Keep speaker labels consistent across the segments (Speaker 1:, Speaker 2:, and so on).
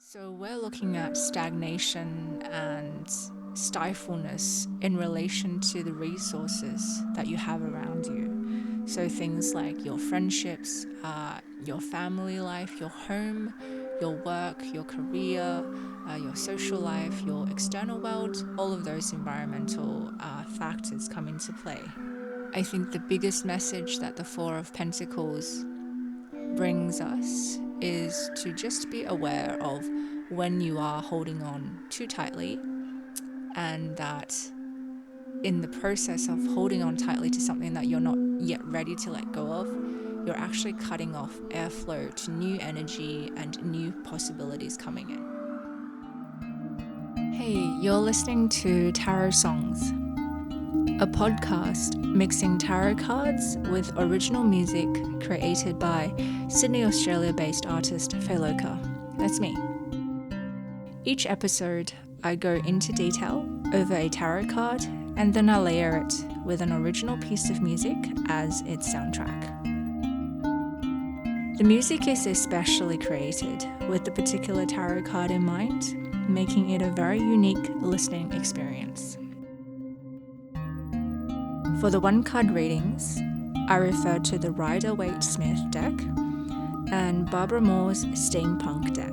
Speaker 1: So we're looking at stagnation and stifleness in relation to the resources that you have around you. So things like your friendships, your family life, your home, your work, your career, your social life, your external world, all of those environmental factors come into play. I think the biggest message that the Four of Pentacles brings us is to just be aware of when you are holding on too tightly, and that in the process of holding on tightly to something that you're not yet ready to let go of, you're actually cutting off airflow to new energy and new possibilities coming in. Hey, you're listening to Tarot Songs, a podcast mixing tarot cards with original music created by Sydney, Australia-based artist Feloka. That's me. Each episode, I go into detail over a tarot card and then I layer it with an original piece of music as its soundtrack. The music is especially created with the particular tarot card in mind, making it a very unique listening experience. For the one-card readings, I refer to the Rider-Waite-Smith deck and Barbara Moore's Steampunk deck.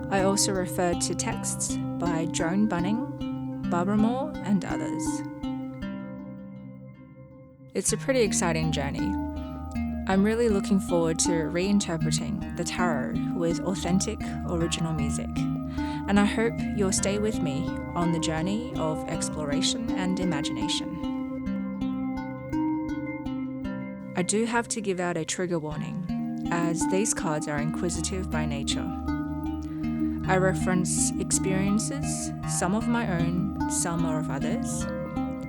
Speaker 1: I also refer to texts by Joan Bunning, Barbara Moore, and others. It's a pretty exciting journey. I'm really looking forward to reinterpreting the tarot with authentic, original music, and I hope you'll stay with me on the journey of exploration and imagination. I do have to give out a trigger warning, as these cards are inquisitive by nature. I reference experiences, some of my own, some are of others,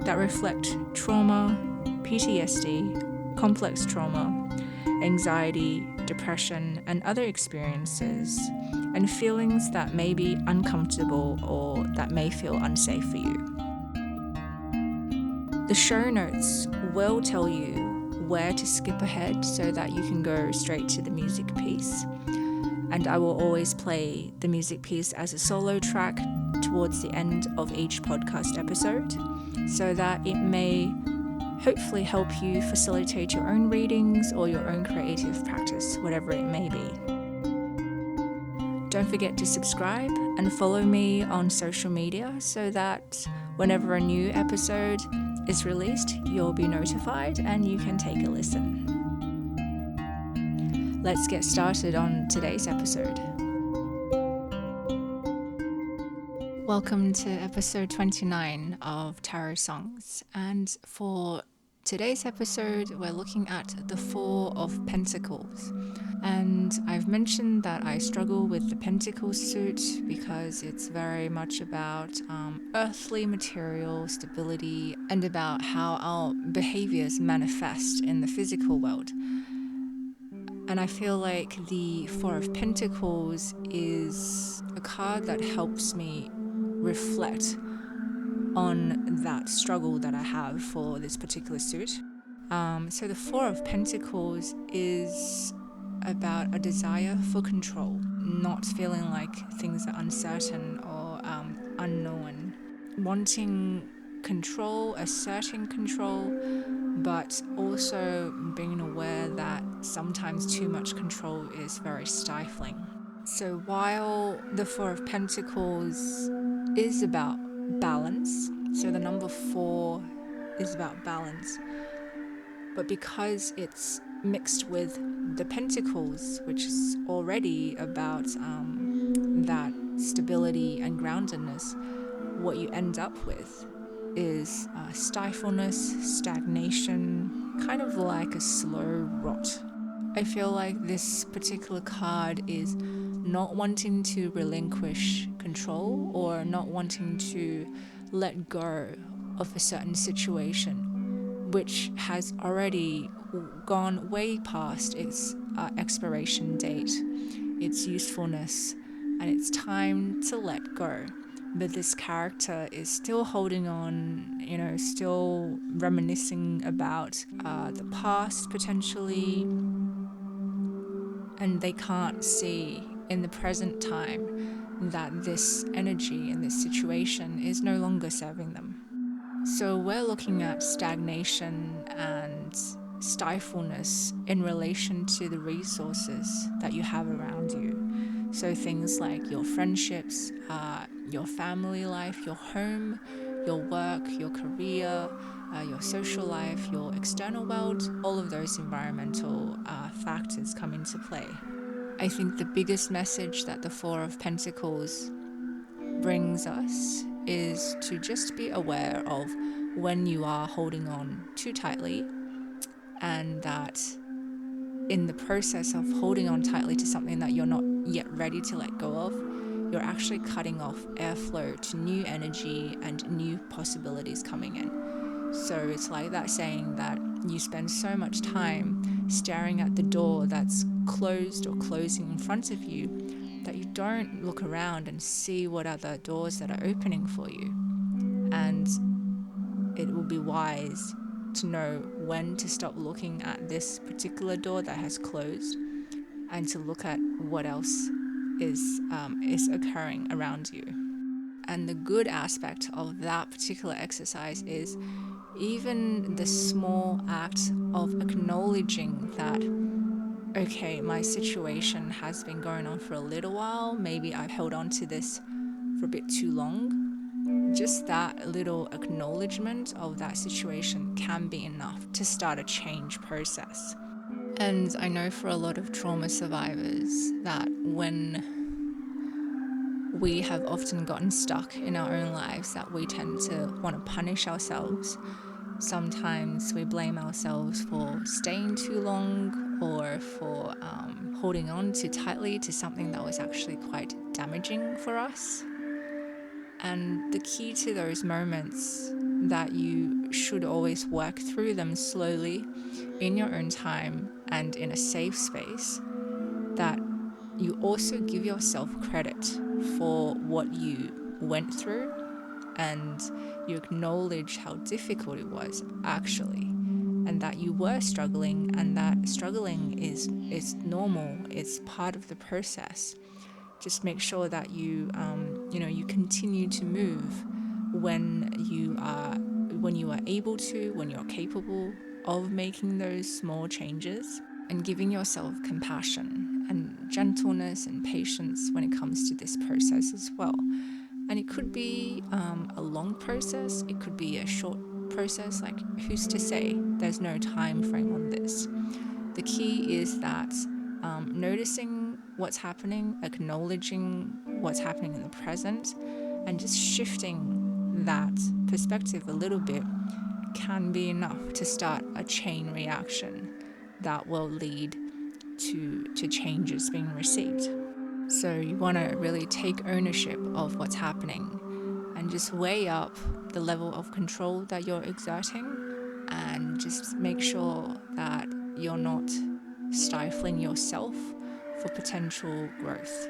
Speaker 1: that reflect trauma, PTSD, complex trauma, anxiety, depression, and other experiences, and feelings that may be uncomfortable or that may feel unsafe for you. The show notes will tell you where to skip ahead so that you can go straight to the music piece. And I will always play the music piece as a solo track towards the end of each podcast episode, so that it may hopefully help you facilitate your own readings or your own creative practice, whatever it may be. Don't forget to subscribe and follow me on social media so that whenever a new episode is released, you'll be notified and you can take a listen. Let's get started on today's episode. Welcome to episode 29 of Tarot Songs, and for today's episode we're looking at the Four of Pentacles. And I've mentioned that I struggle with the Pentacles suit because it's very much about earthly material stability and about how our behaviors manifest in the physical world. And I feel like the Four of Pentacles is a card that helps me reflect on that struggle that I have for this particular suit. So the Four of Pentacles is about a desire for control, not feeling like things are uncertain or unknown, wanting control, asserting control, but also being aware that sometimes too much control is very stifling. So while the Four of Pentacles is about balance, so the number 4 is about balance, but because it's mixed with the Pentacles, which is already about that stability and groundedness, what you end up with is stifleness, stagnation, kind of like a slow rot. I feel like this particular card is not wanting to relinquish control or not wanting to let go of a certain situation, which has already gone way past its expiration date, its usefulness, and it's time to let go. But this character is still holding on, still reminiscing about the past potentially, and they can't see in the present time that this energy and this situation is no longer serving them. So we're looking at stagnation and stifleness in relation to the resources that you have around you. So things like your friendships, your family life, your home, your work, your career, your social life, your external world, all of those environmental factors come into play. I think the biggest message that the Four of Pentacles brings us is to just be aware of when you are holding on too tightly, and that in the process of holding on tightly to something that you're not yet ready to let go of, you're actually cutting off airflow to new energy and new possibilities coming in. So it's like that saying that you spend so much time staring at the door that's closed or closing in front of you that you don't look around and see what other doors that are opening for you. And it will be wise to know when to stop looking at this particular door that has closed and to look at what else is occurring around you. And the good aspect of that particular exercise is even the small act of acknowledging that, okay, my situation has been going on for a little while, maybe I've held on to this for a bit too long. Just that little acknowledgement of that situation can be enough to start a change process. And I know for a lot of trauma survivors that when we have often gotten stuck in our own lives, that we tend to want to punish ourselves. Sometimes we blame ourselves for staying too long or for holding on too tightly to something that was actually quite damaging for us. And the key to those moments that you should always work through them slowly in your own time and in a safe space, that you also give yourself credit for what you went through and you acknowledge how difficult it was actually, and that you were struggling, and that struggling is normal, it's part of the process. Just make sure that you continue to move when you are able to, when you're capable of making those small changes, and giving yourself compassion and gentleness and patience when it comes to this process as well. And it could be a long process, it could be a short process, like who's to say? There's no time frame on this. The key is that noticing what's happening, acknowledging what's happening in the present, and just shifting that perspective a little bit can be enough to start a chain reaction that will lead to changes being received. So you want to really take ownership of what's happening and just weigh up the level of control that you're exerting, and just make sure that you're not stifling yourself for potential growth.